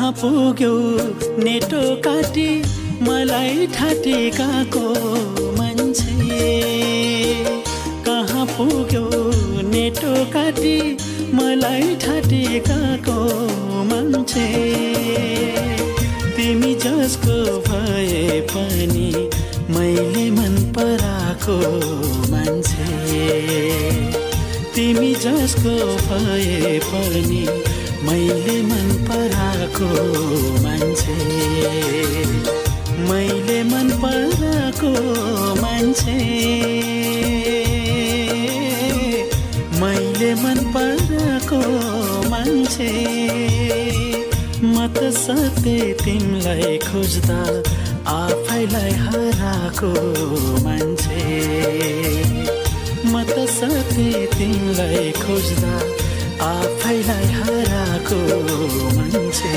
कहाँ पुग्यो नेटो काटी मलाई ठाटेकाको मान्छे कहाँ पुग्यो नेटो काटी मलाई ठाटेकाको मान्छे तिमी जसको भए पनि मैले मन पराको मान्छे तिमी जसको भए पनि मैले मन पराको मान्छे मैले मन पराको मान्छे मैले मन पराको मान्छे म त सधैँ तिमीलाई खोज्दा आफैलाई हराएको मान्छे म त सधैँ तिमीलाई खोज्दा आफैलाई हराएको मान्छे